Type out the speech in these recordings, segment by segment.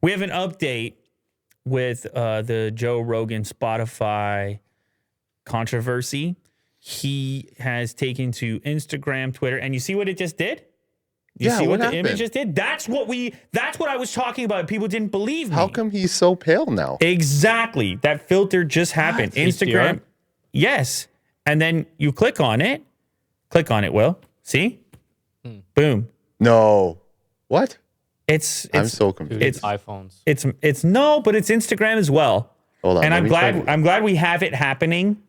We have an update with the Joe Rogan Spotify controversy. He has taken to Instagram, Twitter, and you see what it just did? You see what the image just did? That's what I was talking about. People didn't believe me. How come he's so pale now? Exactly. That filter just happened. Instagram. HDR? Yes. And then you click on it. Click on it, Will. See? Boom. No. What? I'm so confused. It's iPhones. It's no, but it's Instagram as well. Hold on. And I'm glad we have it happening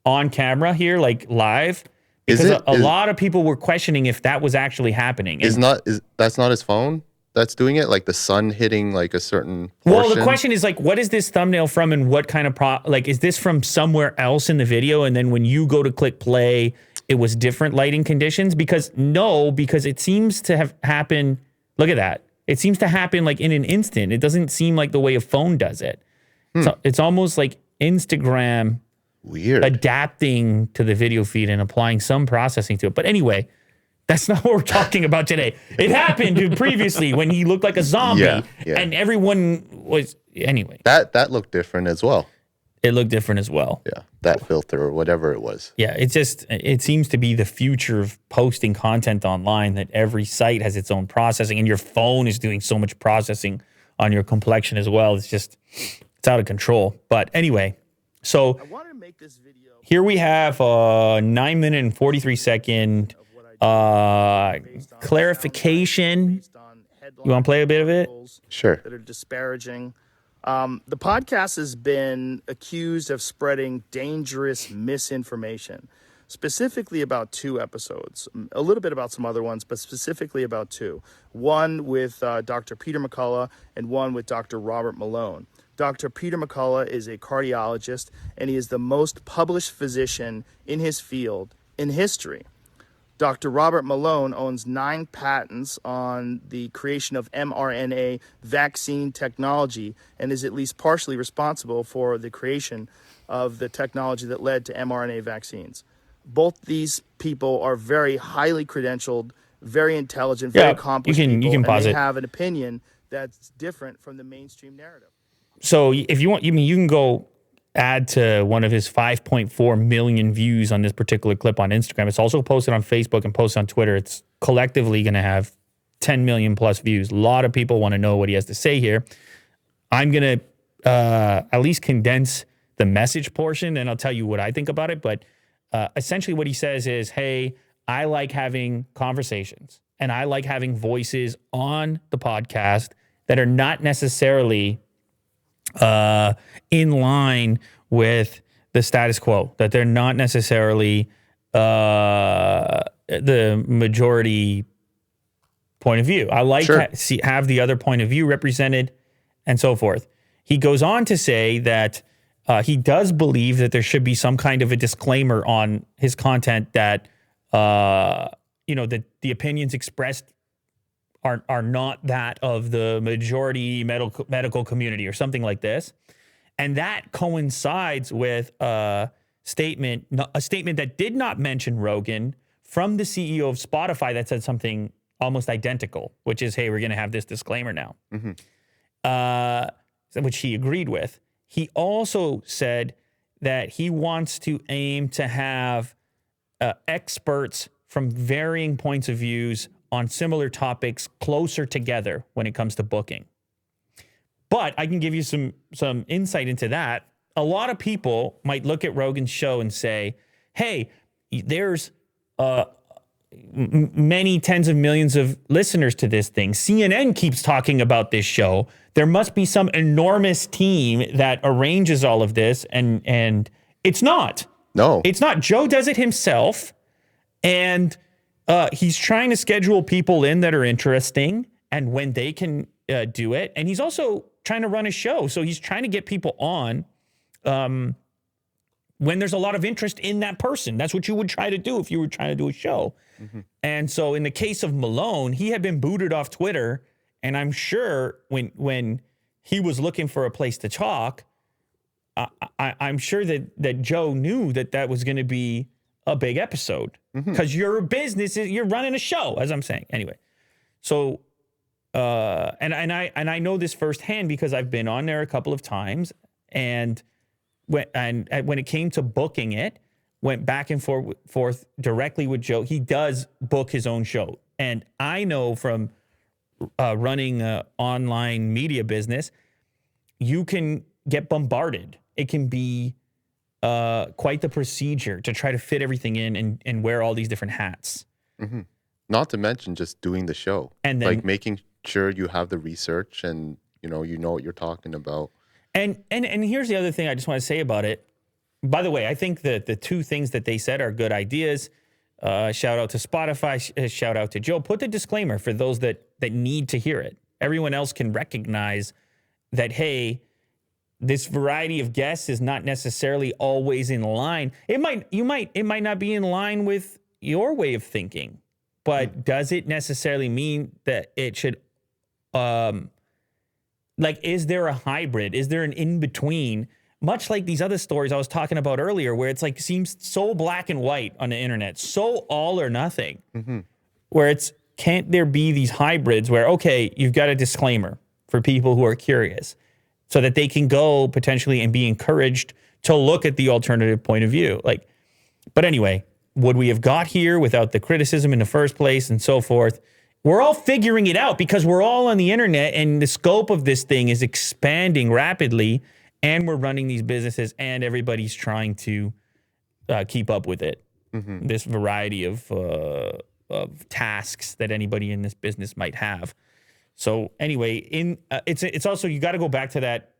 on camera here, like live, because a lot of people were questioning if that was actually happening. That's not his phone that's doing it? Like the sun hitting like a certain portion? Well, the question is like, what is this thumbnail from, and what kind of is this from somewhere else in the video? And then when you go to click play, it was different lighting conditions? Because it seems to have happened. Look at that. It seems to happen like in an instant. It doesn't seem like the way a phone does it. So it's almost like Instagram adapting to the video feed and applying some processing to it. But anyway, that's not what we're talking about today. It happened previously when he looked like a zombie and everyone was, anyway. That looked different as well. It looked different as well. Yeah, that filter or whatever it was. Yeah, it seems to be the future of posting content online, that every site has its own processing, and your phone is doing so much processing on your complexion as well. It's out of control. But anyway, so I wanted to make this video. Here we have a 9-minute and 43-second clarification. You want to play a bit of it? Sure. That are disparaging. The podcast has been accused of spreading dangerous misinformation, specifically about 2 episodes, a little bit about some other ones, but specifically about 2. One with Dr. Peter McCullough and one with Dr. Robert Malone. Dr. Peter McCullough is a cardiologist, and he is the most published physician in his field in history. Dr. Robert Malone owns 9 patents on the creation of mRNA vaccine technology and is at least partially responsible for the creation of the technology that led to mRNA vaccines. Both these people are very highly credentialed, very intelligent, very accomplished people, you can pause and they it. have an opinion that's different from the mainstream narrative. So if you want, you can go add to one of his 5.4 million views on this particular clip on Instagram. It's also posted on Facebook and posted on Twitter. It's collectively going to have 10 million plus views. A lot of people want to know what he has to say here. I'm going to at least condense the message portion, and I'll tell you what I think about it. But essentially what he says is, hey, I like having conversations, and I like having voices on the podcast that are not necessarily in line with the status quo, that they're not necessarily the majority point of view. I like to have the other point of view represented and so forth. He goes on to say that he does believe that there should be some kind of a disclaimer on his content that, that the opinions expressed are not that of the majority medical community or something like this. And that coincides with a statement that did not mention Rogan from the CEO of Spotify that said something almost identical, which is, hey, we're going to have this disclaimer now, which he agreed with. He also said that he wants to aim to have experts from varying points of views on similar topics closer together when it comes to booking. But I can give you some insight into that. A lot of people might look at Rogan's show and say, hey, there's many tens of millions of listeners to this thing. CNN keeps talking about this show. There must be some enormous team that arranges all of this, and it's not. No. It's not. Joe does it himself, and he's trying to schedule people in that are interesting and when they can do it. And he's also trying to run a show. So he's trying to get people on when there's a lot of interest in that person. That's what you would try to do if you were trying to do a show. And so in the case of Malone, he had been booted off Twitter. And I'm sure when he was looking for a place to talk, I'm sure that Joe knew that was going to be a big episode because you're a business, you're running a show, as I'm saying. Anyway, so and I know this firsthand because I've been on there a couple of times, and when it came to booking it, went back and forth directly with Joe. He does book his own show, and I know from running an online media business, you can get bombarded. It can be quite the procedure to try to fit everything in and wear all these different hats. Mm-hmm. Not to mention just doing the show, and then, like making sure you have the research and you know what you're talking about. And here's the other thing I just want to say about it. By the way, I think that the two things that they said are good ideas. Shout out to Spotify. Shout out to Joe. Put the disclaimer for those that need to hear it. Everyone else can recognize that, hey, this variety of guests is not necessarily always in line. It might not be in line with your way of thinking, but does it necessarily mean that it should, is there a hybrid? Is there an in-between? Much like these other stories I was talking about earlier, where it's like seems so black and white on the internet, so all or nothing, where can't there be these hybrids where, okay, you've got a disclaimer for people who are curious so that they can go potentially and be encouraged to look at the alternative point of view. But anyway, would we have got here without the criticism in the first place and so forth? We're all figuring it out because we're all on the internet and the scope of this thing is expanding rapidly. And we're running these businesses, and everybody's trying to keep up with it. This variety of tasks that anybody in this business might have. So anyway, it's also, you got to go back to that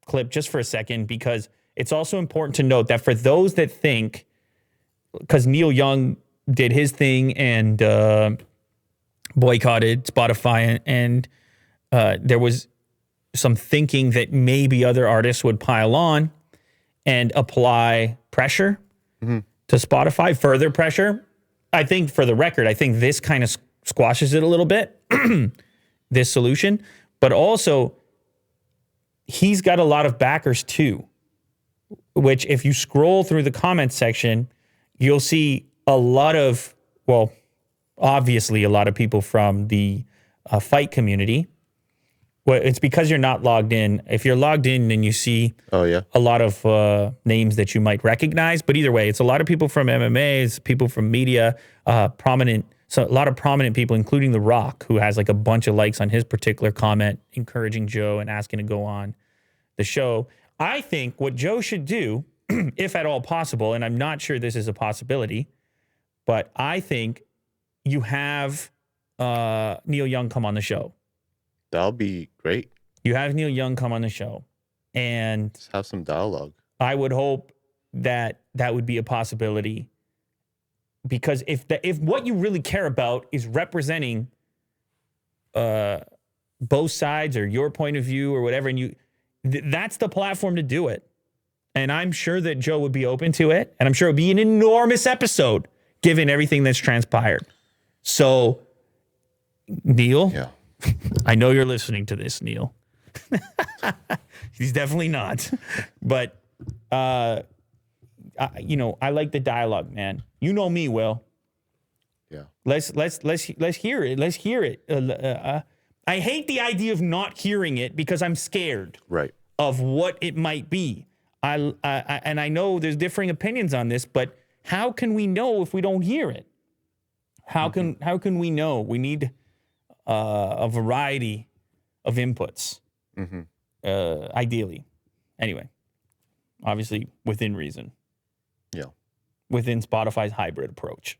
clip just for a second, because it's also important to note that for those that think, because Neil Young did his thing and boycotted Spotify, and there was some thinking that maybe other artists would pile on and apply pressure to Spotify, further pressure. I think, for the record, I think this kind of squashes it a little bit, this solution. But also, he's got a lot of backers too, which if you scroll through the comments section, you'll see a lot of, well, obviously a lot of people from the fight community. Well, it's because you're not logged in. If you're logged in, then you see a lot of names that you might recognize. But either way, it's a lot of people from MMA, it's people from media, a lot of prominent people, including The Rock, who has like a bunch of likes on his particular comment, encouraging Joe and asking to go on the show. I think what Joe should do, if at all possible, and I'm not sure this is a possibility, but I think you have Neil Young come on the show. That'll be great. You have Neil Young come on the show and just have some dialogue. I would hope that would be a possibility, because if what you really care about is representing both sides or your point of view or whatever, and that's the platform to do it. And I'm sure that Joe would be open to it, and I'm sure it would be an enormous episode given everything that's transpired. So, Neil, I know you're listening to this, Neil. He's definitely not. But, I like the dialogue, man. You know me, Will. Yeah. Let's hear it. Let's hear it. I hate the idea of not hearing it because I'm scared of what it might be. And I know there's differing opinions on this, but how can we know if we don't hear it? How can we know? We need a variety of inputs, ideally. Anyway, obviously within reason. Yeah. Within Spotify's hybrid approach.